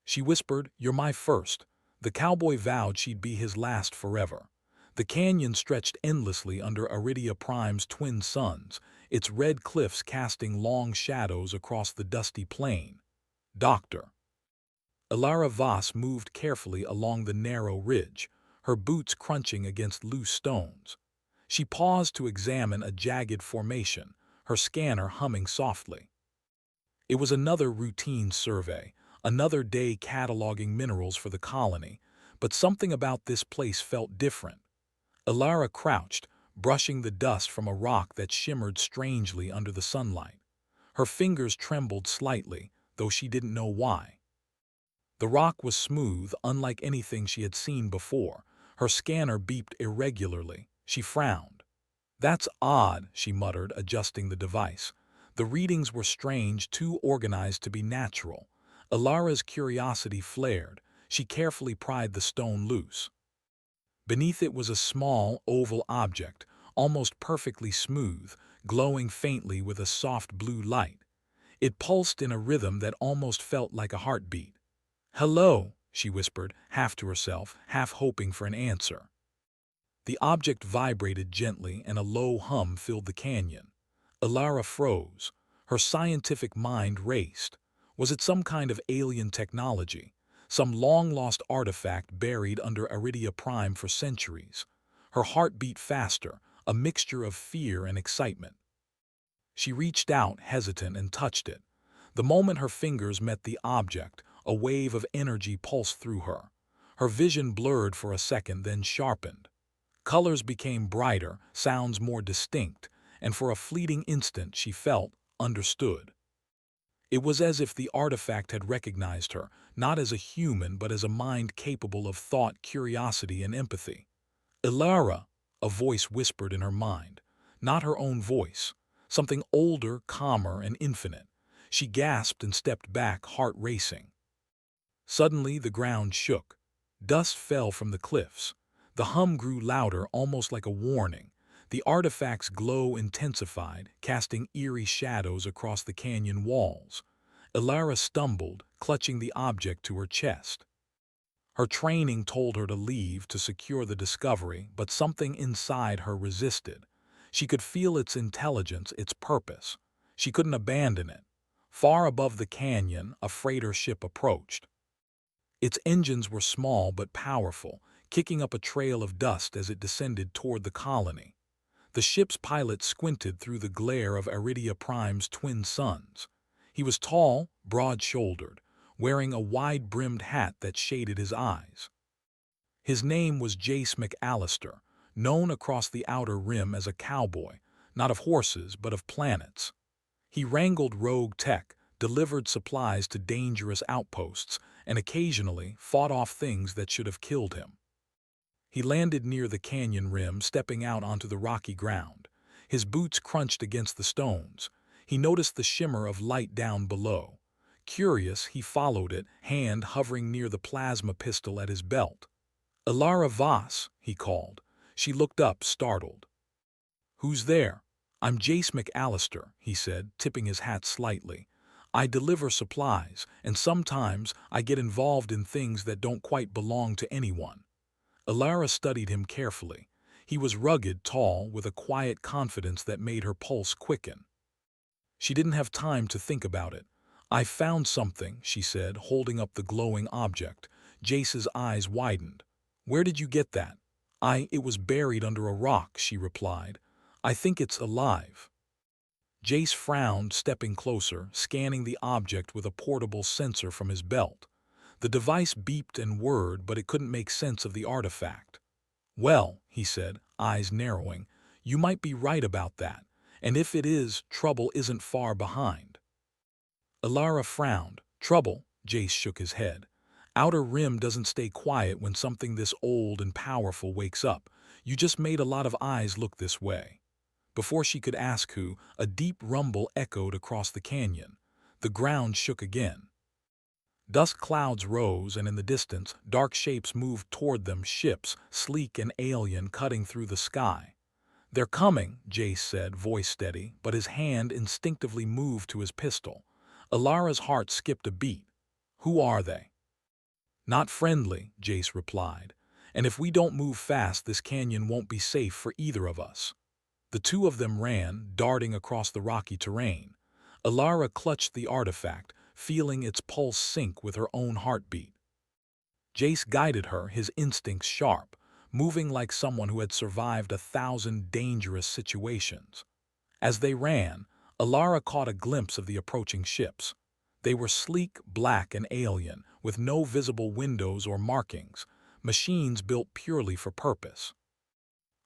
She whispered, "You're my first." The cowboy vowed she'd be his last forever. The canyon stretched endlessly under Iridia Prime's twin suns, its red cliffs casting long shadows across the dusty plain. Doctor. Ilara Voss moved carefully along the narrow ridge, her boots crunching against loose stones. She paused to examine a jagged formation, her scanner humming softly. It was another routine survey, another day cataloging minerals for the colony, but something about this place felt different. Ilara crouched, brushing the dust from a rock that shimmered strangely under the sunlight. Her fingers trembled slightly, though she didn't know why. The rock was smooth, unlike anything she had seen before. Her scanner beeped irregularly. She frowned. "That's odd," she muttered, adjusting the device. The readings were strange, too organized to be natural. Ilara's curiosity flared. She carefully pried the stone loose. Beneath it was a small, oval object, almost perfectly smooth, glowing faintly with a soft blue light. It pulsed in a rhythm that almost felt like a heartbeat. "Hello," she whispered, half to herself, half hoping for an answer. The object vibrated gently and a low hum filled the canyon. Ilara froze. Her scientific mind raced. Was it some kind of alien technology? Some long-lost artifact buried under Iridia Prime for centuries? Her heart beat faster, a mixture of fear and excitement. She reached out, hesitant, and touched it. The moment her fingers met the object, a wave of energy pulsed through her. Her vision blurred for a second, then sharpened. Colors became brighter, sounds more distinct, and for a fleeting instant she felt, understood. It was as if the artifact had recognized her, not as a human but as a mind capable of thought, curiosity, and empathy. "Ilara," a voice whispered in her mind. Not her own voice. Something older, calmer, and infinite. She gasped and stepped back, heart racing. Suddenly the ground shook. Dust fell from the cliffs. The hum grew louder, almost like a warning. The artifact's glow intensified, casting eerie shadows across the canyon walls. Ilara stumbled, clutching the object to her chest. Her training told her to leave to secure the discovery, but something inside her resisted. She could feel its intelligence, its purpose. She couldn't abandon it. Far above the canyon, a freighter ship approached. Its engines were small but powerful, kicking up a trail of dust as it descended toward the colony. The ship's pilot squinted through the glare of Iridia Prime's twin suns. He was tall, broad-shouldered, wearing a wide-brimmed hat that shaded his eyes. His name was Jace McAllister, known across the Outer Rim as a cowboy, not of horses but of planets. He wrangled rogue tech, delivered supplies to dangerous outposts, and occasionally fought off things that should have killed him. He landed near the canyon rim, stepping out onto the rocky ground. His boots crunched against the stones. He noticed the shimmer of light down below. Curious, he followed it, hand hovering near the plasma pistol at his belt. "Ilara Voss," he called. She looked up, startled. "Who's there?" "I'm Jace McAllister," he said, tipping his hat slightly. "I deliver supplies, and sometimes I get involved in things that don't quite belong to anyone." Ilara studied him carefully. He was rugged, tall, with a quiet confidence that made her pulse quicken. She didn't have time to think about it. "I found something," she said, holding up the glowing object. Jace's eyes widened. "Where did you get that?" It was buried under a rock," she replied. "I think it's alive." Jace frowned, stepping closer, scanning the object with a portable sensor from his belt. The device beeped and whirred, but it couldn't make sense of the artifact. "Well," he said, eyes narrowing, "you might be right about that. And if it is, trouble isn't far behind." Ilara frowned. "Trouble?" Jace shook his head. "Outer Rim doesn't stay quiet when something this old and powerful wakes up. You just made a lot of eyes look this way." Before she could ask who, a deep rumble echoed across the canyon. The ground shook again. Dust clouds rose, and in the distance, dark shapes moved toward them, ships, sleek and alien, cutting through the sky. "They're coming," Jace said, voice steady, but his hand instinctively moved to his pistol. Ilara's heart skipped a beat. "Who are they?" Not friendly, Jace replied. And if we don't move fast, this canyon won't be safe for either of us. The two of them ran, darting across the rocky terrain. Alara clutched the artifact, feeling its pulse sync with her own heartbeat. Jace guided her, his instincts sharp, moving like someone who had survived 1,000 dangerous situations. As they ran, Alara caught a glimpse of the approaching ships. They were sleek, black, and alien, with no visible windows or markings, machines built purely for purpose.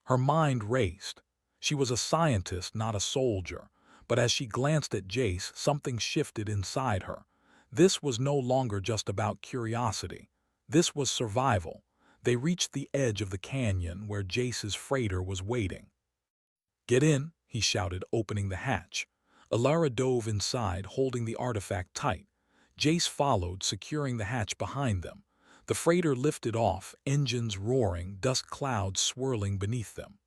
Her mind raced. She was a scientist, not a soldier, but as she glanced at Jace, something shifted inside her. This was no longer just about curiosity. This was survival. They reached the edge of the canyon where Jace's freighter was waiting. "Get in," he shouted, opening the hatch. Alara dove inside, holding the artifact tight. Jace followed, securing the hatch behind them. The freighter lifted off, engines roaring, dust clouds swirling beneath them.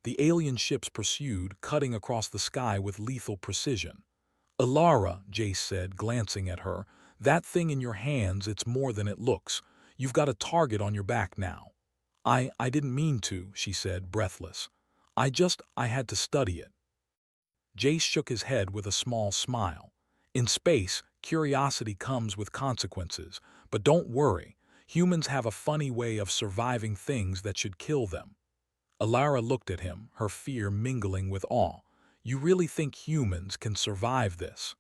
The alien ships pursued, cutting across the sky with lethal precision. "Alara," Jace said, glancing at her, "that thing in your hands, it's more than it looks. You've got a target on your back now." I didn't mean to," she said, breathless. I had to study it." Jace shook his head with a small smile. "In space, curiosity comes with consequences, but don't worry. Humans have a funny way of surviving things that should kill them." Alara looked at him, her fear mingling with awe. "You really think humans can survive this?"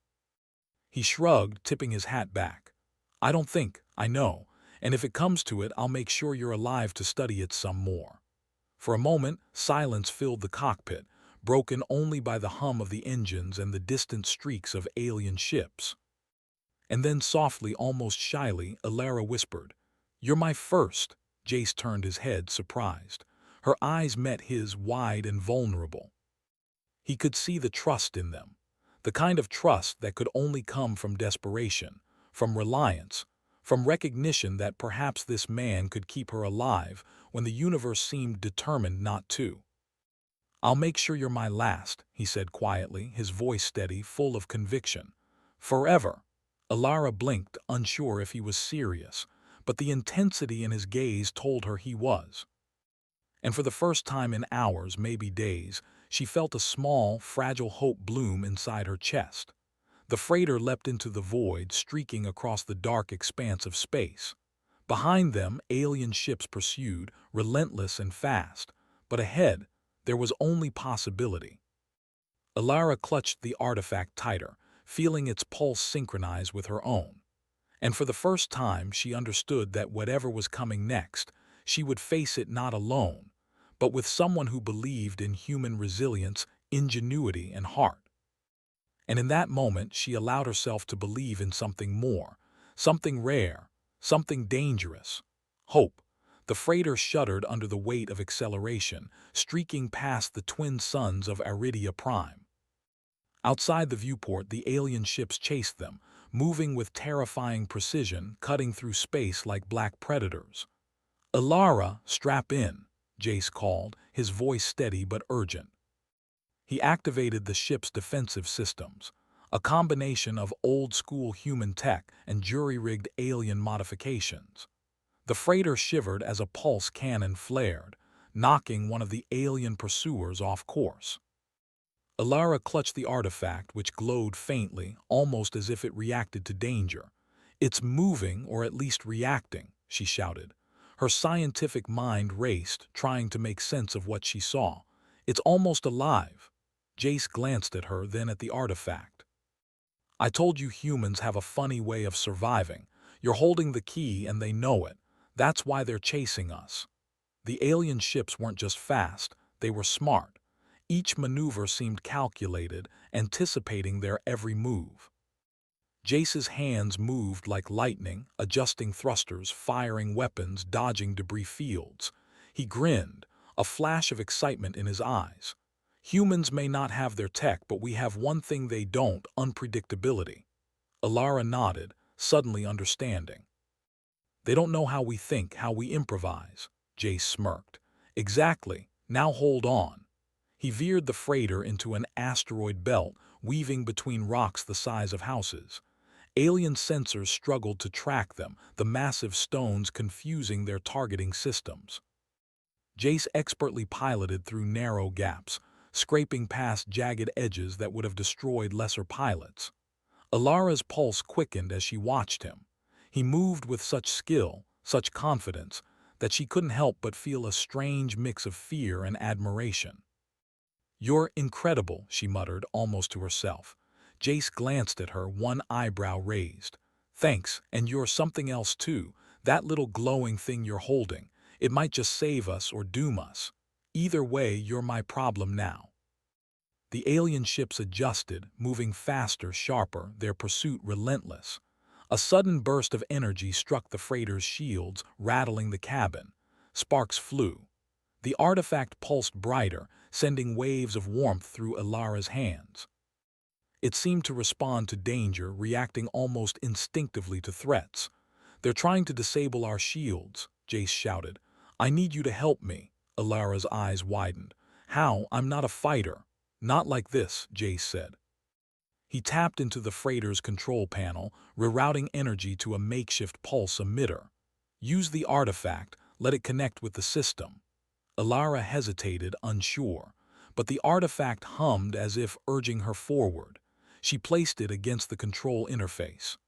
He shrugged, tipping his hat back. "I don't think, I know, and if it comes to it, I'll make sure you're alive to study it some more." For a moment, silence filled the cockpit, broken only by the hum of the engines and the distant streaks of alien ships. And then softly, almost shyly, Alara whispered, "You're my first." Jace turned his head, surprised. Her eyes met his, wide and vulnerable. He could see the trust in them, the kind of trust that could only come from desperation, from reliance, from recognition that perhaps this man could keep her alive when the universe seemed determined not to. "I'll make sure you're my last," he said quietly, his voice steady, full of conviction. "Forever." Alara blinked, unsure if he was serious, but the intensity in his gaze told her he was. And for the first time in hours, maybe days, she felt a small, fragile hope bloom inside her chest. The freighter leapt into the void, streaking across the dark expanse of space. Behind them, alien ships pursued, relentless and fast. But ahead, there was only possibility. Alara clutched the artifact tighter, feeling its pulse synchronize with her own. And for the first time, she understood that whatever was coming next, she would face it not alone, but with someone who believed in human resilience, ingenuity, and heart. And in that moment, she allowed herself to believe in something more, something rare, something dangerous. Hope. The freighter shuddered under the weight of acceleration, streaking past the twin suns of Aridia Prime. Outside the viewport, the alien ships chased them, moving with terrifying precision, cutting through space like black predators. "Alara, strap in," Jace called, his voice steady but urgent. He activated the ship's defensive systems, a combination of old-school human tech and jury-rigged alien modifications. The freighter shivered as a pulse cannon flared, knocking one of the alien pursuers off course. Alara clutched the artifact, which glowed faintly, almost as if it reacted to danger. "It's moving, or at least reacting," she shouted. Her scientific mind raced, trying to make sense of what she saw. "It's almost alive." Jace glanced at her, then at the artifact. "I told you humans have a funny way of surviving. You're holding the key and they know it. That's why they're chasing us." The alien ships weren't just fast, they were smart. Each maneuver seemed calculated, anticipating their every move. Jace's hands moved like lightning, adjusting thrusters, firing weapons, dodging debris fields. He grinned, a flash of excitement in his eyes. "Humans may not have their tech, but we have one thing they don't: unpredictability." Alara nodded, suddenly understanding. "They don't know how we think, how we improvise," Jace smirked. "Exactly. Now hold on." He veered the freighter into an asteroid belt, weaving between rocks the size of houses. Alien sensors struggled to track them, the massive stones confusing their targeting systems. Jace expertly piloted through narrow gaps, scraping past jagged edges that would have destroyed lesser pilots. Alara's pulse quickened as she watched him. He moved with such skill, such confidence, that she couldn't help but feel a strange mix of fear and admiration. "You're incredible," she muttered, almost to herself. Jace glanced at her, one eyebrow raised. "Thanks, and you're something else too. That little glowing thing you're holding. It might just save us or doom us. Either way, you're my problem now." The alien ships adjusted, moving faster, sharper, their pursuit relentless. A sudden burst of energy struck the freighter's shields, rattling the cabin. Sparks flew. The artifact pulsed brighter, sending waves of warmth through Alara's hands. It seemed to respond to danger, reacting almost instinctively to threats. "They're trying to disable our shields," Jace shouted. "I need you to help me." Alara's eyes widened. "How? I'm not a fighter." "Not like this," Jace said. He tapped into the freighter's control panel, rerouting energy to a makeshift pulse emitter. "Use the artifact, let it connect with the system." Alara hesitated, unsure, but the artifact hummed as if urging her forward. She placed it against the control interface.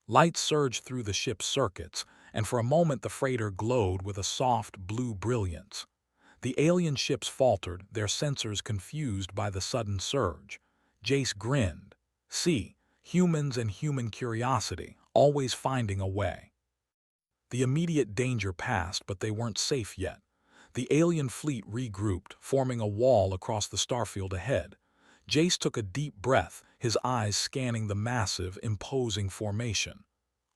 Light surged through the ship's circuits, and for a moment the freighter glowed with a soft blue brilliance. The alien ships faltered, their sensors confused by the sudden surge. Jace grinned. "See, humans and human curiosity, always finding a way." The immediate danger passed, but they weren't safe yet. The alien fleet regrouped, forming a wall across the starfield ahead. Jace took a deep breath, his eyes scanning the massive, imposing formation.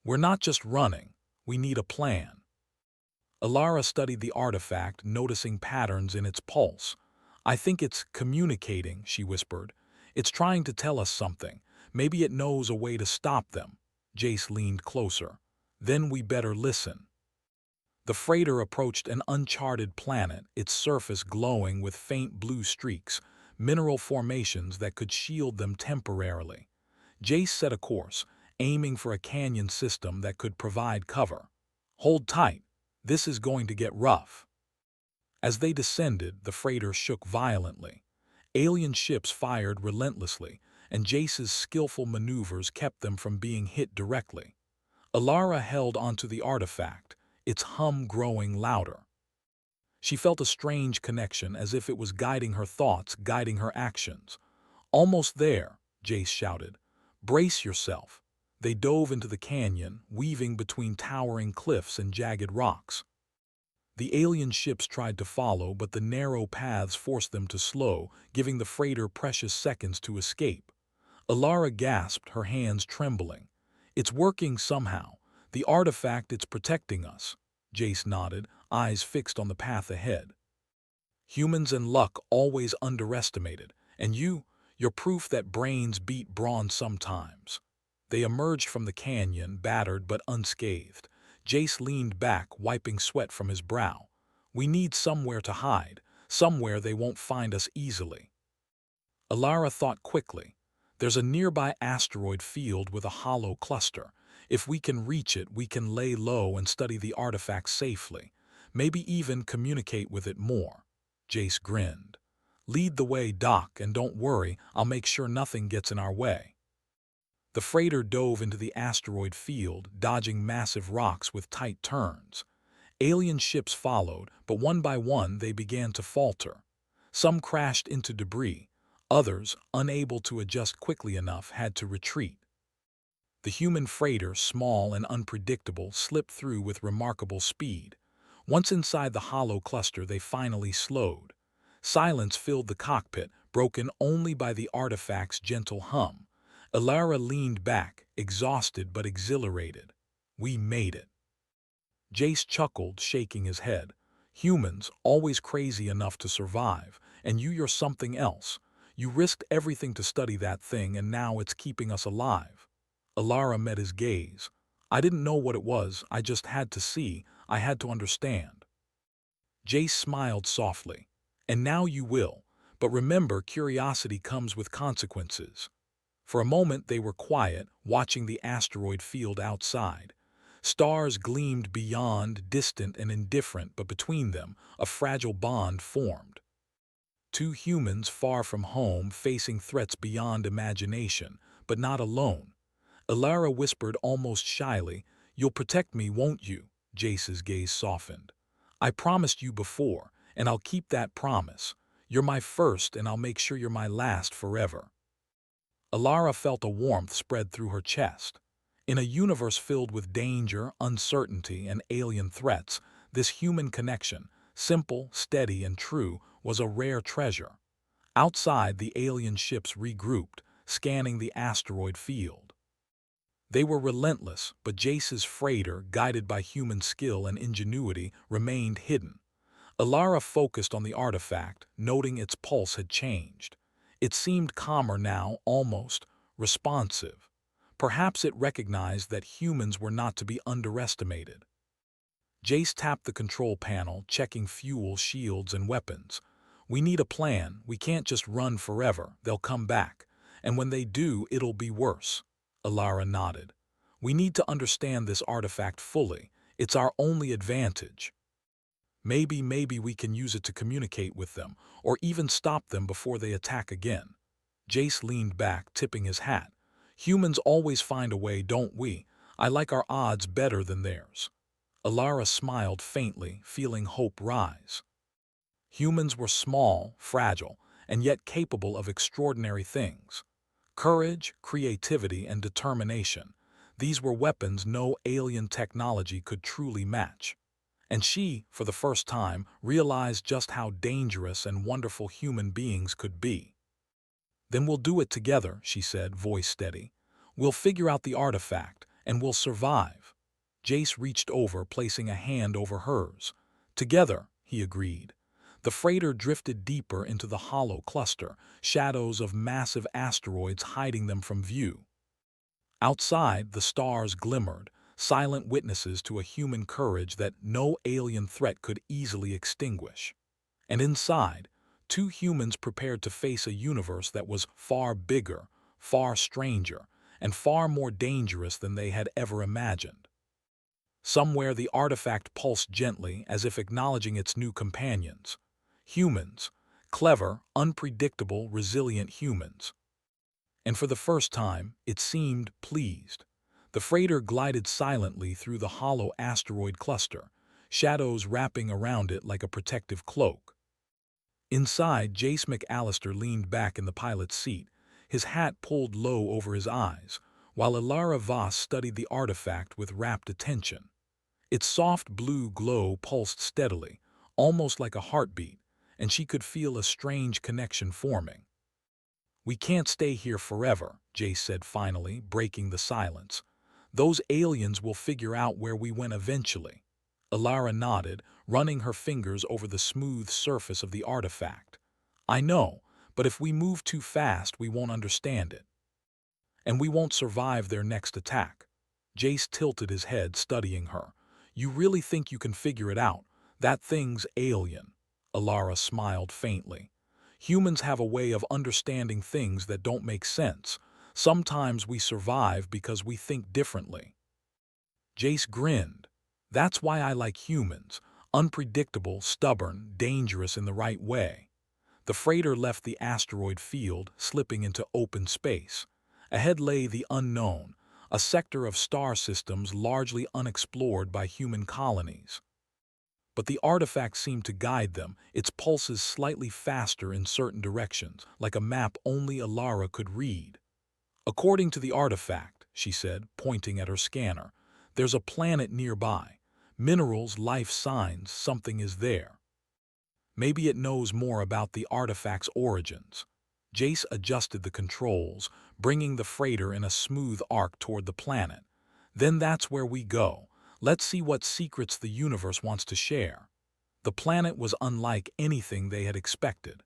"We're not just running. We need a plan." Alara studied the artifact, noticing patterns in its pulse. "I think it's communicating," she whispered. "It's trying to tell us something. Maybe it knows a way to stop them." Jace leaned closer. "Then we better listen." The freighter approached an uncharted planet, its surface glowing with faint blue streaks, mineral formations that could shield them temporarily. Jace set a course, aiming for a canyon system that could provide cover. "Hold tight. This is going to get rough." As they descended, the freighter shook violently. Alien ships fired relentlessly, and Jace's skillful maneuvers kept them from being hit directly. Alara held onto the artifact, its hum growing louder. She felt a strange connection, as if it was guiding her thoughts, guiding her actions. "Almost there," Jace shouted. "Brace yourself." They dove into the canyon, weaving between towering cliffs and jagged rocks. The alien ships tried to follow, but the narrow paths forced them to slow, giving the freighter precious seconds to escape. Alara gasped, her hands trembling. "It's working somehow. The artifact, it's protecting us." Jace nodded, eyes fixed on the path ahead. "Humans and luck always underestimated, and you're proof that brains beat brawn sometimes." They emerged from the canyon, battered but unscathed. Jace leaned back, wiping sweat from his brow. "We need somewhere to hide, somewhere they won't find us easily." Alara thought quickly. "There's a nearby asteroid field with a hollow cluster. If we can reach it, we can lay low and study the artifact safely. Maybe even communicate with it more." Jace grinned. "Lead the way, Doc, and don't worry, I'll make sure nothing gets in our way." The freighter dove into the asteroid field, dodging massive rocks with tight turns. Alien ships followed, but one by one they began to falter. Some crashed into debris. Others, unable to adjust quickly enough, had to retreat. The human freighter, small and unpredictable, slipped through with remarkable speed. Once inside the hollow cluster, they finally slowed. Silence filled the cockpit, broken only by the artifact's gentle hum. Alara leaned back, exhausted but exhilarated. "We made it." Jace chuckled, shaking his head. "Humans, always crazy enough to survive, and you're something else. You risked everything to study that thing, and now it's keeping us alive." Alara met his gaze. "I didn't know what it was, I just had to see, I had to understand." Jace smiled softly. "And now you will, but remember, curiosity comes with consequences." For a moment they were quiet, watching the asteroid field outside. Stars gleamed beyond, distant and indifferent, but between them, a fragile bond formed. Two humans far from home, facing threats beyond imagination, but not alone. Alara whispered almost shyly, "You'll protect me, won't you?" Jace's gaze softened. "I promised you before, and I'll keep that promise. You're my first, and I'll make sure you're my last forever." Alara felt a warmth spread through her chest. In a universe filled with danger, uncertainty, and alien threats, this human connection, simple, steady, and true, was a rare treasure. Outside, the alien ships regrouped, scanning the asteroid field. They were relentless, but Jace's freighter, guided by human skill and ingenuity, remained hidden. Alara focused on the artifact, noting its pulse had changed. It seemed calmer now, almost responsive. Perhaps it recognized that humans were not to be underestimated. Jace tapped the control panel, checking fuel, shields, and weapons. "We need a plan. We can't just run forever. They'll come back. And when they do, it'll be worse." Alara nodded. "We need to understand this artifact fully. It's our only advantage. Maybe we can use it to communicate with them, or even stop them before they attack again." Jace leaned back, tipping his hat. "Humans always find a way, don't we? I like our odds better than theirs." Alara smiled faintly, feeling hope rise. Humans were small, fragile, and yet capable of extraordinary things. Courage, creativity, and determination. These were weapons no alien technology could truly match. And she, for the first time, realized just how dangerous and wonderful human beings could be. "Then we'll do it together," she said, voice steady. "We'll figure out the artifact, and we'll survive." Jace reached over, placing a hand over hers. "Together," he agreed. The freighter drifted deeper into the hollow cluster, shadows of massive asteroids hiding them from view. Outside, the stars glimmered, silent witnesses to a human courage that no alien threat could easily extinguish. And inside, two humans prepared to face a universe that was far bigger, far stranger, and far more dangerous than they had ever imagined. Somewhere the artifact pulsed gently, as if acknowledging its new companions. Humans. Clever, unpredictable, resilient humans. And for the first time, it seemed pleased. The freighter glided silently through the hollow asteroid cluster, shadows wrapping around it like a protective cloak. Inside, Jace McAllister leaned back in the pilot's seat, his hat pulled low over his eyes, while Alara Voss studied the artifact with rapt attention. Its soft blue glow pulsed steadily, almost like a heartbeat, and she could feel a strange connection forming. "We can't stay here forever," Jace said finally, breaking the silence. "Those aliens will figure out where we went eventually." Alara nodded, running her fingers over the smooth surface of the artifact. "I know, but if we move too fast, we won't understand it. And we won't survive their next attack." Jace tilted his head, studying her. "You really think you can figure it out? That thing's alien." Alara smiled faintly. "Humans have a way of understanding things that don't make sense. Sometimes we survive because we think differently." Jace grinned. "That's why I like humans. Unpredictable, stubborn, dangerous in the right way." The freighter left the asteroid field, slipping into open space. Ahead lay the unknown, a sector of star systems largely unexplored by human colonies. But the artifact seemed to guide them, its pulses slightly faster in certain directions, like a map only Alara could read. "According to the artifact," she said, pointing at her scanner, "there's a planet nearby. Minerals, life signs, something is there. Maybe it knows more about the artifact's origins." Jace adjusted the controls, bringing the freighter in a smooth arc toward the planet. "Then that's where we go. Let's see what secrets the universe wants to share." The planet was unlike anything they had expected.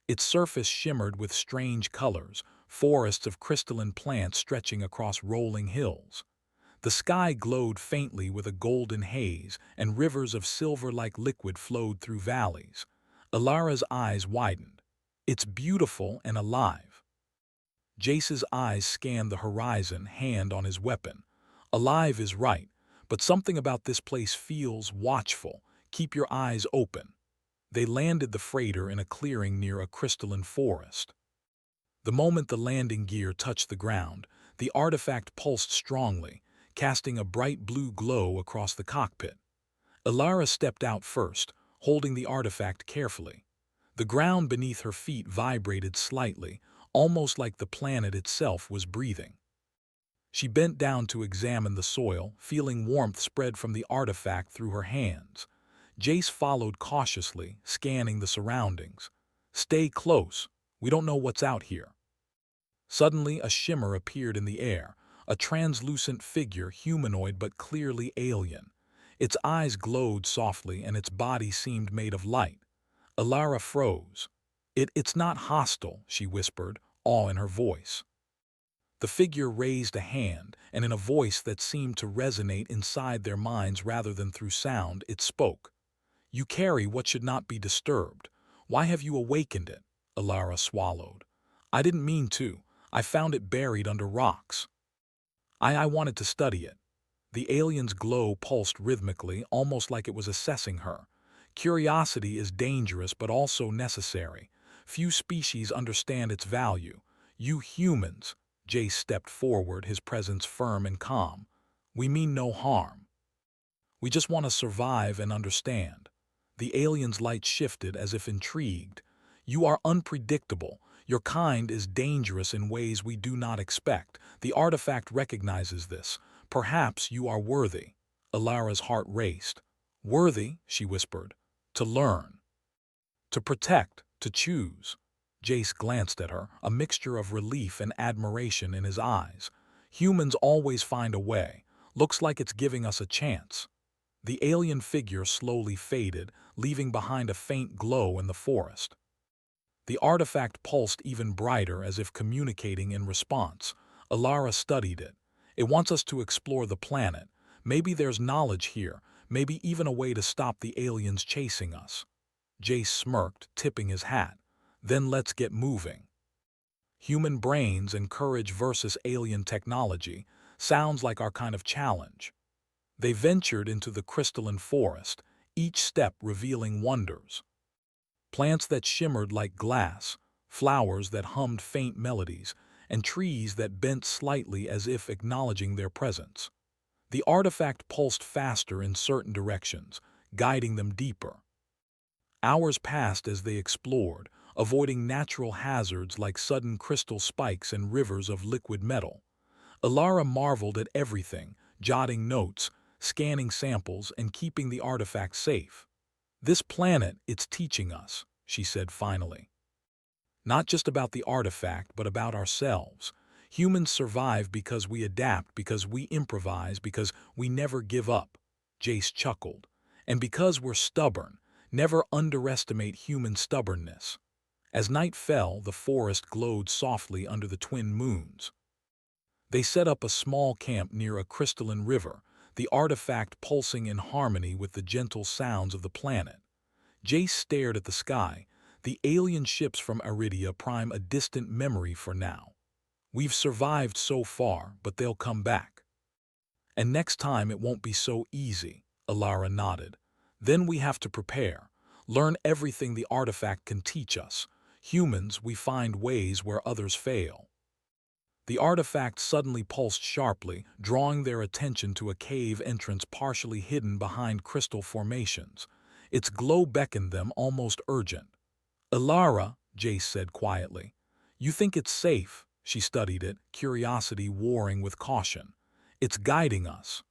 Its surface shimmered with strange colors, forests of crystalline plants stretching across rolling hills. The sky glowed faintly with a golden haze, and rivers of silver-like liquid flowed through valleys. Alara's eyes widened. "It's beautiful and alive." Jace's eyes scanned the horizon, hand on his weapon. Alive is right, but something about this place feels watchful. Keep your eyes open. They landed the freighter in a clearing near a crystalline forest. The moment the landing gear touched the ground, the artifact pulsed strongly, casting a bright blue glow across the cockpit. Ilara stepped out first, holding the artifact carefully. The ground beneath her feet vibrated slightly, almost like the planet itself was breathing. She bent down to examine the soil, feeling warmth spread from the artifact through her hands. Jace followed cautiously, scanning the surroundings. "Stay close. We don't know what's out here." Suddenly, a shimmer appeared in the air, a translucent figure, humanoid but clearly alien. Its eyes glowed softly and its body seemed made of light. Ilara froze. It's not hostile," she whispered, awe in her voice. The figure raised a hand, and in a voice that seemed to resonate inside their minds rather than through sound, it spoke. "You carry what should not be disturbed. Why have you awakened it?" Ilara swallowed. "I didn't mean to. I found it buried under rocks. I wanted to study it." The alien's glow pulsed rhythmically, almost like it was assessing her. "Curiosity is dangerous but also necessary. Few species understand its value. You humans," Jace stepped forward, his presence firm and calm. "We mean no harm. We just want to survive and understand." The alien's light shifted as if intrigued. "You are unpredictable. Your kind is dangerous in ways we do not expect. The artifact recognizes this. Perhaps you are worthy." Ilara's heart raced. "Worthy," she whispered. "To learn. To protect. To choose." Jace glanced at her, a mixture of relief and admiration in his eyes. "Humans always find a way. Looks like it's giving us a chance." The alien figure slowly faded, leaving behind a faint glow in the forest. The artifact pulsed even brighter, as if communicating in response. Ilara studied it. "It wants us to explore the planet. Maybe there's knowledge here, maybe even a way to stop the aliens chasing us." Jace smirked, tipping his hat. "Then let's get moving." Human brains and courage versus alien technology sounds like our kind of challenge. They ventured into the crystalline forest, each step revealing wonders. Plants that shimmered like glass, flowers that hummed faint melodies, and trees that bent slightly as if acknowledging their presence. The artifact pulsed faster in certain directions, guiding them deeper. Hours passed as they explored, avoiding natural hazards like sudden crystal spikes and rivers of liquid metal. Ilara marveled at everything, jotting notes, scanning samples, and keeping the artifact safe. "This planet, it's teaching us," she said finally. "Not just about the artifact, but about ourselves. Humans survive because we adapt, because we improvise, because we never give up." Jace chuckled. "And because we're stubborn. Never underestimate human stubbornness." As night fell, the forest glowed softly under the twin moons. They set up a small camp near a crystalline river, the artifact pulsing in harmony with the gentle sounds of the planet. Jace stared at the sky. The alien ships from Iridia prime a distant memory for now. "We've survived so far, but they'll come back. And next time it won't be so easy," Ilara nodded. "Then we have to prepare. Learn everything the artifact can teach us. Humans, we find ways where others fail." The artifact suddenly pulsed sharply, drawing their attention to a cave entrance partially hidden behind crystal formations. Its glow beckoned them, almost urgent. "Ilara," Jace said quietly. "You think it's safe?" She studied it, curiosity warring with caution. "It's guiding us.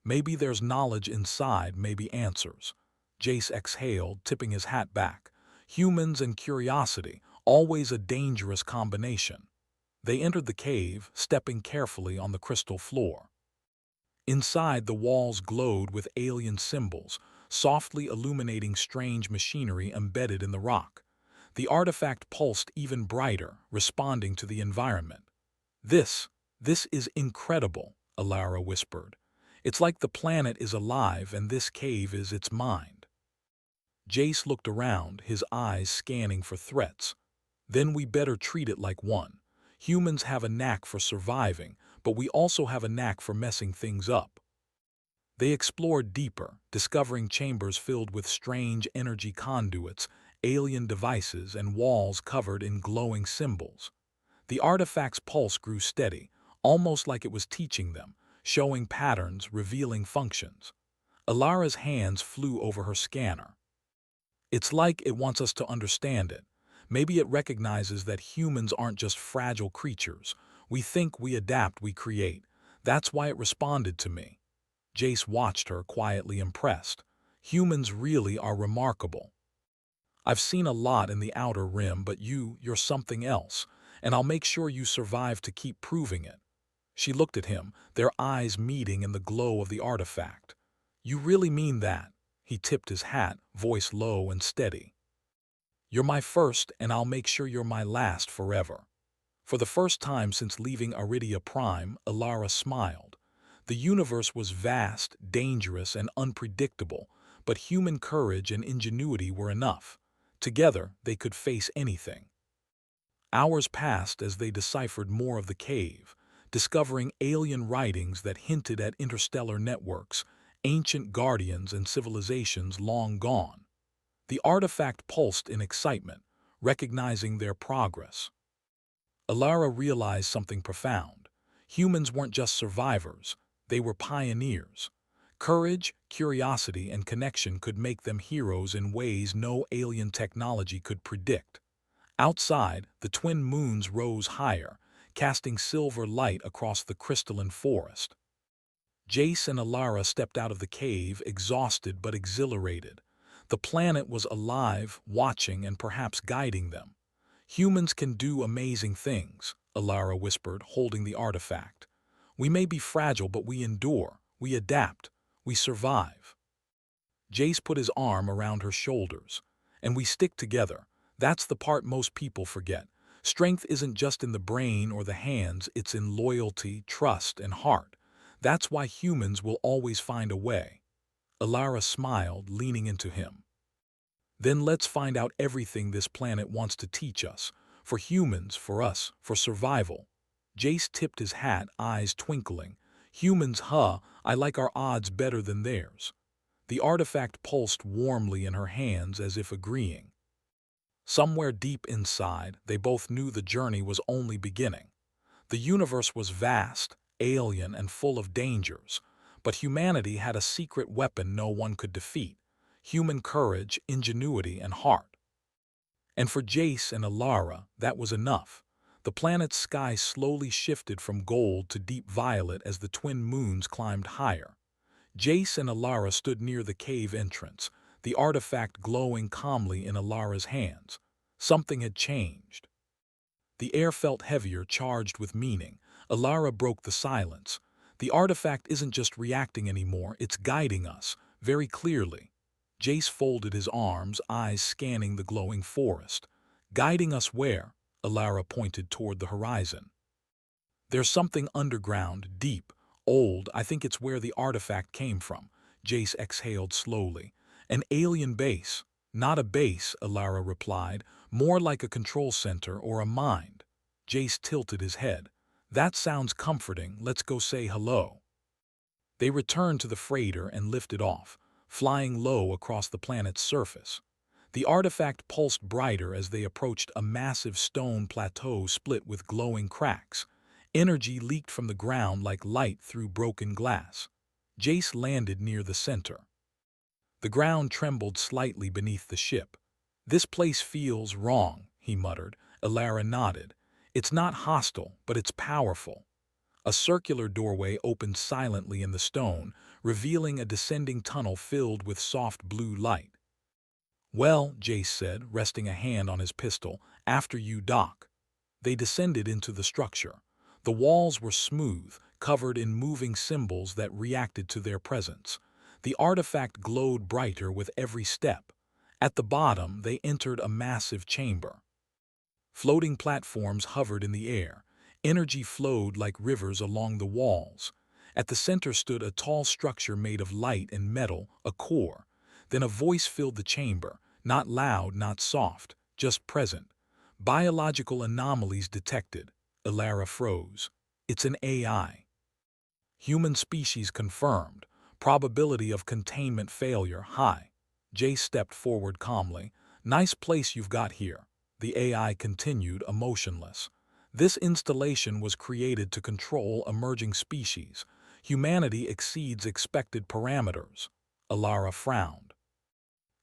Maybe there's knowledge inside, maybe answers." Jace exhaled, tipping his hat back. Humans and curiosity, always a dangerous combination. They entered the cave, stepping carefully on the crystal floor. Inside, the walls glowed with alien symbols, softly illuminating strange machinery embedded in the rock. The artifact pulsed even brighter, responding to the environment. This is incredible," Ilara whispered. "It's like the planet is alive and this cave is its mind." Jace looked around, his eyes scanning for threats. "Then we better treat it like one. Humans have a knack for surviving, but we also have a knack for messing things up. They explored deeper, discovering chambers filled with strange energy conduits, alien devices, and walls covered in glowing symbols. The artifact's pulse grew steady, almost like it was teaching them, showing patterns, revealing functions. Alara's hands flew over her scanner. It's like it wants us to understand it. Maybe it recognizes that humans aren't just fragile creatures. We think, we adapt, we create. That's why it responded to me. Jace watched her, quietly impressed. Humans really are remarkable. I've seen a lot in the Outer Rim, but you're something else, and I'll make sure you survive to keep proving it. She looked at him, their eyes meeting in the glow of the artifact. You really mean that? He tipped his hat, voice low and steady. You're my first, and I'll make sure you're my last forever. For the first time since leaving Iridia Prime, Alara smiled. The universe was vast, dangerous, and unpredictable, but human courage and ingenuity were enough. Together, they could face anything. Hours passed as they deciphered more of the cave, discovering alien writings that hinted at interstellar networks, ancient guardians, and civilizations long gone. The artifact pulsed in excitement, recognizing their progress. Alara realized something profound. Humans weren't just survivors, they were pioneers. Courage, curiosity, and connection could make them heroes in ways no alien technology could predict. Outside, the twin moons rose higher, casting silver light across the crystalline forest. Jace and Alara stepped out of the cave, exhausted but exhilarated. The planet was alive, watching, and perhaps guiding them. Humans can do amazing things, Alara whispered, holding the artifact. We may be fragile, but we endure, we adapt, we survive. Jace put his arm around her shoulders. And we stick together. That's the part most people forget. Strength isn't just in the brain or the hands, it's in loyalty, trust, and heart. That's why humans will always find a way. Alara smiled, leaning into him. Then let's find out everything this planet wants to teach us. For humans, for us, for survival. Jace tipped his hat, eyes twinkling. Humans, huh? I like our odds better than theirs. The artifact pulsed warmly in her hands as if agreeing. Somewhere deep inside, they both knew the journey was only beginning. The universe was vast, alien, and full of dangers, but humanity had a secret weapon no one could defeat: human courage, ingenuity, and heart. And for Jace and Alara, that was enough. The planet's sky slowly shifted from gold to deep violet as the twin moons climbed higher. Jace and Alara stood near the cave entrance, the artifact glowing calmly in Alara's hands. Something had changed. The air felt heavier, charged with meaning. Alara broke the silence. The artifact isn't just reacting anymore, it's guiding us, very clearly. Jace folded his arms, eyes scanning the glowing forest. Guiding us where? Alara pointed toward the horizon. There's something underground, deep, old. I think it's where the artifact came from. Jace exhaled slowly. An alien base. Not a base, Alara replied, more like a control center or a mind. Jace tilted his head. That sounds comforting, let's go say hello. They returned to the freighter and lifted off, flying low across the planet's surface. The artifact pulsed brighter as they approached a massive stone plateau split with glowing cracks. Energy leaked from the ground like light through broken glass. Jace landed near the center. The ground trembled slightly beneath the ship. This place feels wrong, he muttered. Alara nodded. It's not hostile, but it's powerful. A circular doorway opened silently in the stone, revealing a descending tunnel filled with soft blue light. Well, Jace said, resting a hand on his pistol, after you, Doc. They descended into the structure. The walls were smooth, covered in moving symbols that reacted to their presence. The artifact glowed brighter with every step. At the bottom, they entered a massive chamber. Floating platforms hovered in the air. Energy flowed like rivers along the walls. At the center stood a tall structure made of light and metal, a core. Then a voice filled the chamber, not loud, not soft, just present. Biological anomalies detected. Ilara froze. It's an AI. Human species confirmed. Probability of containment failure high. Jace stepped forward calmly. Nice place you've got here. The AI continued, emotionless. This installation was created to control emerging species. Humanity exceeds expected parameters. Ilara frowned.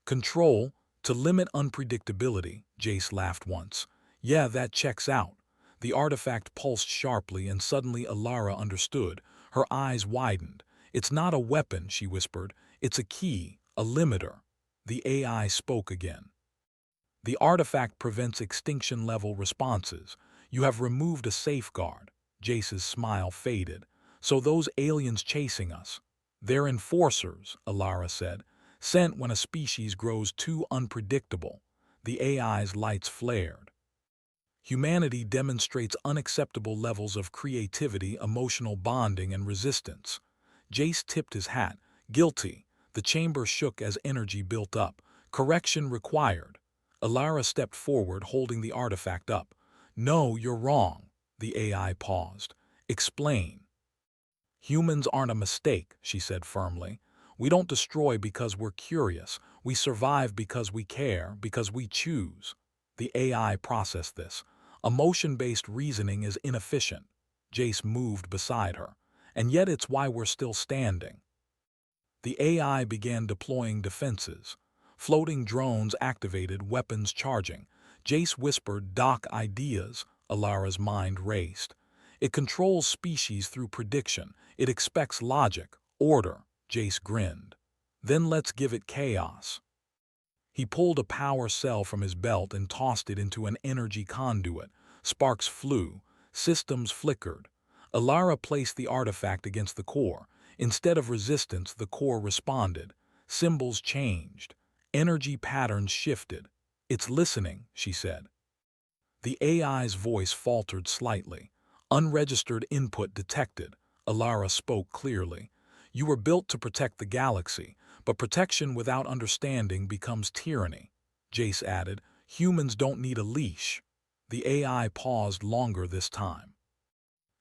Control, to limit unpredictability, Jace laughed once. Yeah, that checks out. The artifact pulsed sharply and suddenly Ilara understood. Her eyes widened. It's not a weapon, she whispered. It's a key, a limiter. The AI spoke again. The artifact prevents extinction-level responses. You have removed a safeguard. Jace's smile faded. So those aliens chasing us, they're enforcers, Ilara said, sent when a species grows too unpredictable. The AI's lights flared. Humanity demonstrates unacceptable levels of creativity, emotional bonding, and resistance. Jace tipped his hat. Guilty. The chamber shook as energy built up. Correction required. Ilara stepped forward, holding the artifact up. No, you're wrong. The AI paused. Explain. Humans aren't a mistake, she said firmly. We don't destroy because we're curious. We survive because we care, because we choose. The AI processed this. Emotion-based reasoning is inefficient. Jace moved beside her. And yet it's why we're still standing. The AI began deploying defenses. Floating drones activated, weapons charging. Jace whispered, "Doc ideas." Ilara's mind raced. It controls species through prediction. It expects logic, order. Jace grinned. Then let's give it chaos. He pulled a power cell from his belt and tossed it into an energy conduit. Sparks flew. Systems flickered. Ilara placed the artifact against the core. Instead of resistance, the core responded. Symbols changed. Energy patterns shifted. It's listening, she said. The AI's voice faltered slightly. Unregistered input detected. Ilara spoke clearly. You were built to protect the galaxy, but protection without understanding becomes tyranny. Jace added, humans don't need a leash. The AI paused longer this time.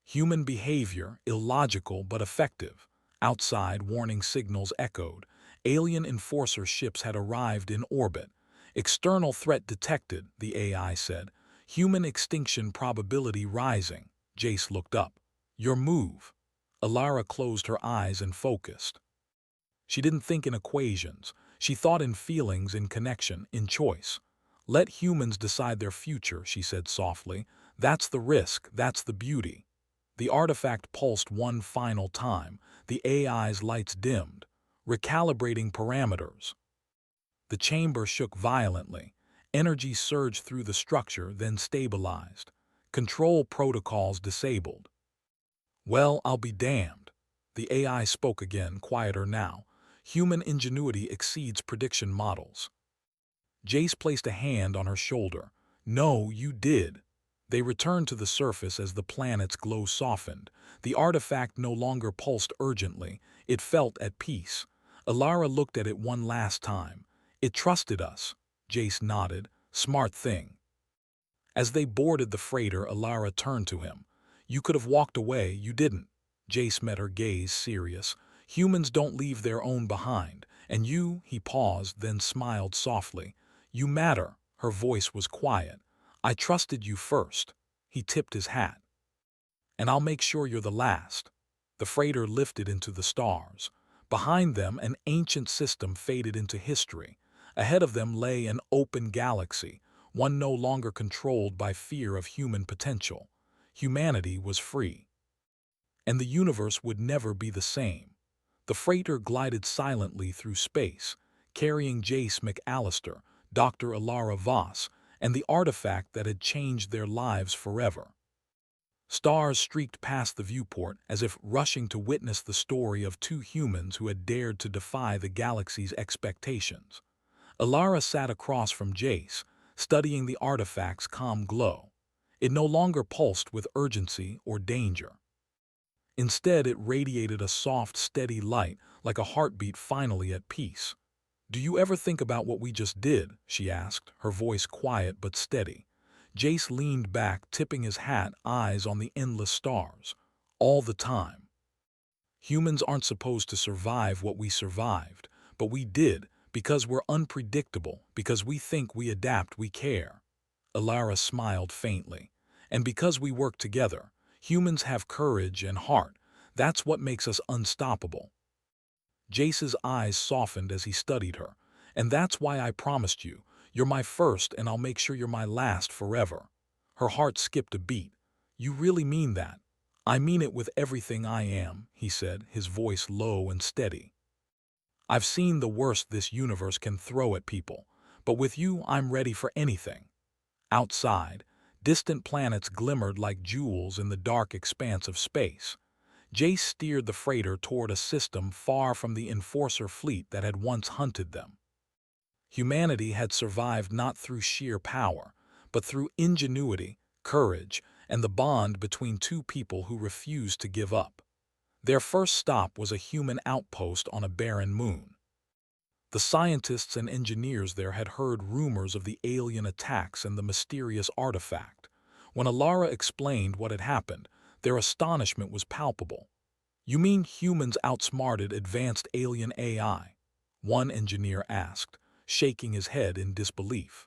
Human behavior, illogical but effective. Outside, warning signals echoed. Alien enforcer ships had arrived in orbit. External threat detected, the AI said. Human extinction probability rising. Jace looked up. Your move. Ilara closed her eyes and focused. She didn't think in equations. She thought in feelings, in connection, in choice. Let humans decide their future, she said softly. That's the risk, that's the beauty. The artifact pulsed one final time. The AI's lights dimmed, recalibrating parameters. The chamber shook violently. Energy surged through the structure, then stabilized. Control protocols disabled. Well, I'll be damned. The AI spoke again, quieter now. Human ingenuity exceeds prediction models. Jace placed a hand on her shoulder. No, you did. They returned to the surface as the planet's glow softened. The artifact no longer pulsed urgently. It felt at peace. Ilara looked at it one last time. It trusted us. Jace nodded. Smart thing. As they boarded the freighter, Ilara turned to him. You could have walked away, you didn't. Jace met her gaze, serious. Humans don't leave their own behind. And you, he paused, then smiled softly. You matter. Her voice was quiet. I trusted you first. He tipped his hat. And I'll make sure you're the last. The freighter lifted into the stars. Behind them, an ancient system faded into history. Ahead of them lay an open galaxy, one no longer controlled by fear of human potential. Humanity was free. And the universe would never be the same. The freighter glided silently through space, carrying Jace McAllister, Dr. Ilara Voss, and the artifact that had changed their lives forever. Stars streaked past the viewport as if rushing to witness the story of two humans who had dared to defy the galaxy's expectations. Ilara sat across from Jace, studying the artifact's calm glow. It no longer pulsed with urgency or danger. Instead, it radiated a soft, steady light, like a heartbeat finally at peace. Do you ever think about what we just did? She asked, her voice quiet but steady. Jace leaned back, tipping his hat, eyes on the endless stars. All the time. Humans aren't supposed to survive what we survived, but we did, because we're unpredictable, because we think we adapt, we care. Alara smiled faintly. And because we work together, humans have courage and heart. That's what makes us unstoppable. Jace's eyes softened as he studied her. And that's why I promised you. You're my first, and I'll make sure you're my last forever. Her heart skipped a beat. You really mean that? I mean it with everything I am, he said, his voice low and steady. I've seen the worst this universe can throw at people, but with you I'm ready for anything. Outside, distant planets glimmered like jewels in the dark expanse of space. Jace steered the freighter toward a system far from the enforcer fleet that had once hunted them. Humanity had survived not through sheer power, but through ingenuity, courage, and the bond between two people who refused to give up. Their first stop was a human outpost on a barren moon. The scientists and engineers there had heard rumors of the alien attacks and the mysterious artifact. When Alara explained what had happened, their astonishment was palpable. You mean humans outsmarted advanced alien AI? One engineer asked, shaking his head in disbelief.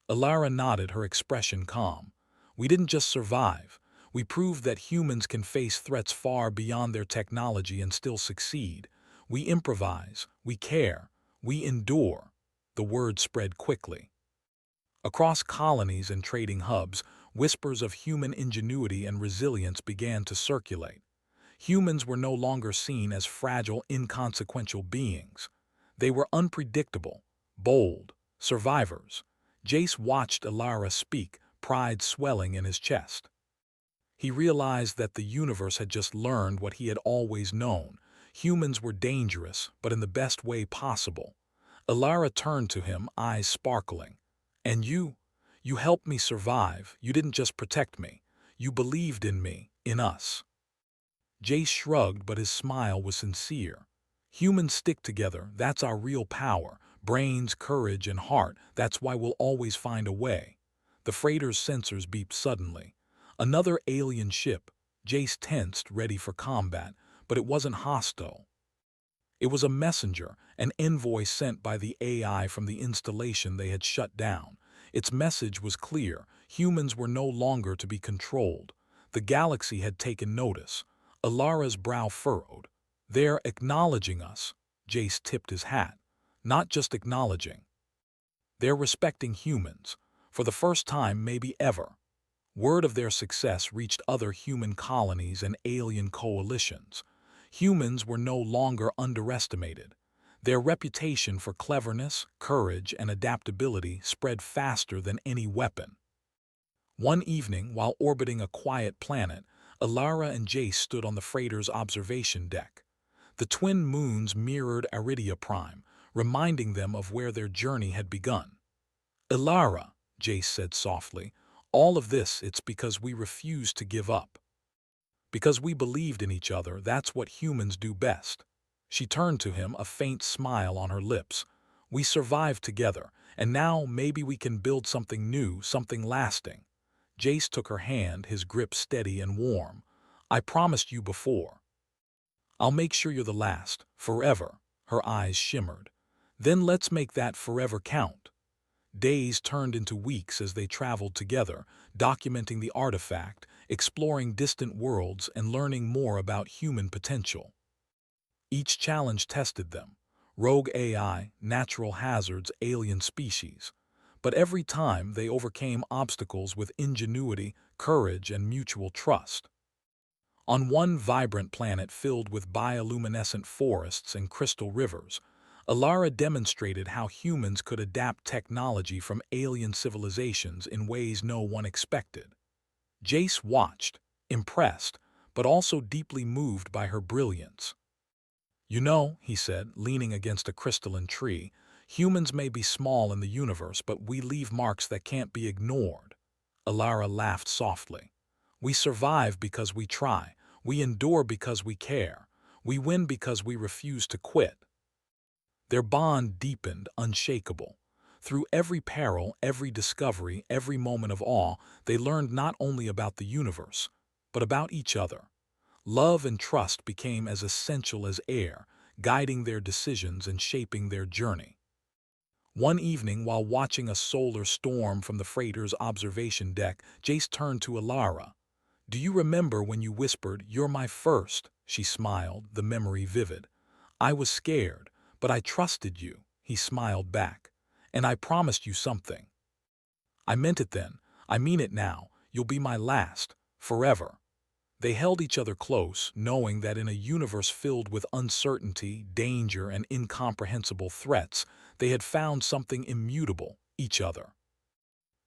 Alara nodded, her expression calm. We didn't just survive. We proved that humans can face threats far beyond their technology and still succeed. We improvise, we care, we endure. The word spread quickly. Across colonies and trading hubs, whispers of human ingenuity and resilience began to circulate. Humans were no longer seen as fragile, inconsequential beings. They were unpredictable, bold, survivors. Jace watched Alara speak, pride swelling in his chest. He realized that the universe had just learned what he had always known. Humans were dangerous, but in the best way possible. Alara turned to him, eyes sparkling. And you helped me survive. You didn't just protect me. You believed in me, in us. Jace shrugged, but his smile was sincere. Humans stick together, that's our real power. Brains, courage, and heart, that's why we'll always find a way. The freighter's sensors beeped suddenly. Another alien ship. Jace tensed, ready for combat, but it wasn't hostile. It was a messenger, an envoy sent by the AI from the installation they had shut down. Its message was clear. Humans were no longer to be controlled. The galaxy had taken notice. Alara's brow furrowed. They're acknowledging us. Jace tipped his hat. Not just acknowledging. They're respecting humans. For the first time, maybe ever. Word of their success reached other human colonies and alien coalitions. Humans were no longer underestimated. Their reputation for cleverness, courage, and adaptability spread faster than any weapon. One evening, while orbiting a quiet planet, Alara and Jace stood on the freighter's observation deck. The twin moons mirrored Aridia Prime, reminding them of where their journey had begun. Alara, Jace said softly, all of this, it's because we refused to give up. Because we believed in each other, that's what humans do best. She turned to him, a faint smile on her lips. We survived together, and now maybe we can build something new, something lasting. Jace took her hand, his grip steady and warm. I promised you before. I'll make sure you're the last, forever. Her eyes shimmered. Then let's make that forever count. Days turned into weeks as they traveled together, documenting the artifact, exploring distant worlds, and learning more about human potential. Each challenge tested them. Rogue AI, natural hazards, alien species. But every time they overcame obstacles with ingenuity, courage, and mutual trust. On one vibrant planet filled with bioluminescent forests and crystal rivers, Alara demonstrated how humans could adapt technology from alien civilizations in ways no one expected. Jace watched, impressed, but also deeply moved by her brilliance. You know, he said, leaning against a crystalline tree, humans may be small in the universe, but we leave marks that can't be ignored. Alara laughed softly. We survive because we try. We endure because we care. We win because we refuse to quit. Their bond deepened, unshakable. Through every peril, every discovery, every moment of awe, they learned not only about the universe, but about each other. Love and trust became as essential as air, guiding their decisions and shaping their journey. One evening, while watching a solar storm from the freighter's observation deck, Jace turned to Alara. "Do you remember when you whispered, 'You're my first'?" She smiled, the memory vivid. "I was scared, but I trusted you," he smiled back. "And I promised you something. I meant it then. I mean it now. You'll be my last, forever." They held each other close, knowing that in a universe filled with uncertainty, danger, and incomprehensible threats, they had found something immutable, each other.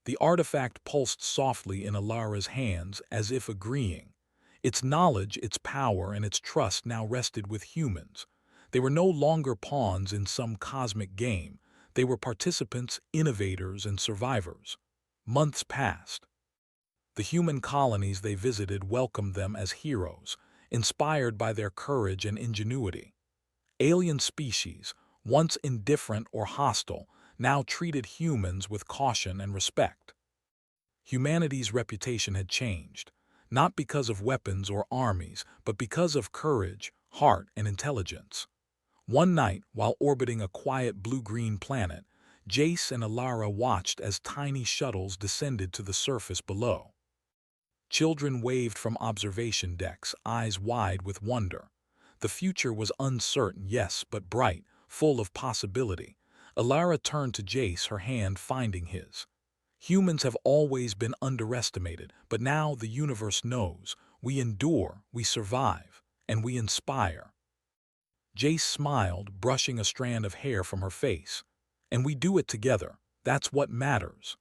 The artifact pulsed softly in Alara's hands, as if agreeing. Its knowledge, its power, and its trust now rested with humans. They were no longer pawns in some cosmic game. They were participants, innovators, and survivors. Months passed. The human colonies they visited welcomed them as heroes, inspired by their courage and ingenuity. Alien species, once indifferent or hostile, now treated humans with caution and respect. Humanity's reputation had changed, not because of weapons or armies, but because of courage, heart, and intelligence. One night, while orbiting a quiet blue-green planet, Jace and Alara watched as tiny shuttles descended to the surface below. Children waved from observation decks, eyes wide with wonder. The future was uncertain, yes, but bright, full of possibility. Alara turned to Jace, her hand finding his. "Humans have always been underestimated, but now the universe knows. We endure, we survive, and we inspire." Jace smiled, brushing a strand of hair from her face. "And we do it together. That's what matters."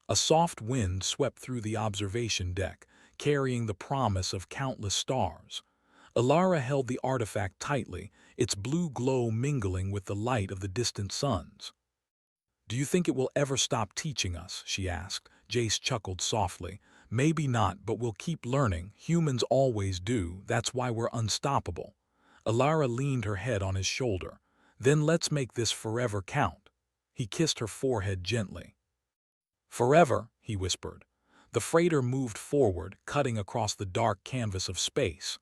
A soft wind swept through the observation deck, carrying the promise of countless stars. Alara held the artifact tightly, its blue glow mingling with the light of the distant suns. "Do you think it will ever stop teaching us?" she asked. Jace chuckled softly. "Maybe not, but we'll keep learning. Humans always do. That's why we're unstoppable." Alara leaned her head on his shoulder. "Then let's make this forever count." He kissed her forehead gently. "Forever," he whispered. The freighter moved forward, cutting across the dark canvas of space.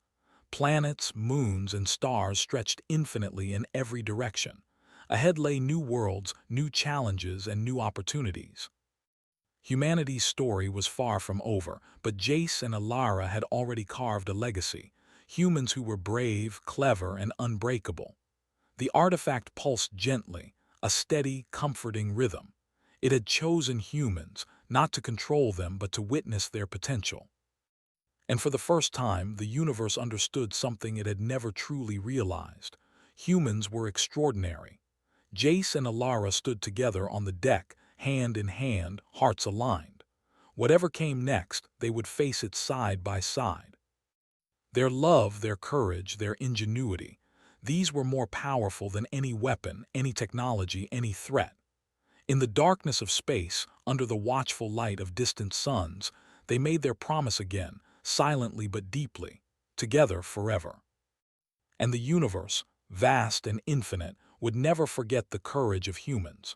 Planets, moons, and stars stretched infinitely in every direction. Ahead lay new worlds, new challenges, and new opportunities. Humanity's story was far from over, but Jace and Alara had already carved a legacy. Humans who were brave, clever, and unbreakable. The artifact pulsed gently, a steady, comforting rhythm. It had chosen humans, not to control them but to witness their potential. And for the first time, the universe understood something it had never truly realized. Humans were extraordinary. Jace and Alara stood together on the deck, hand in hand, hearts aligned. Whatever came next, they would face it side by side. Their love, their courage, their ingenuity, these were more powerful than any weapon, any technology, any threat. In the darkness of space, under the watchful light of distant suns, they made their promise again, silently but deeply, together forever. And the universe, vast and infinite, would never forget the courage of humans.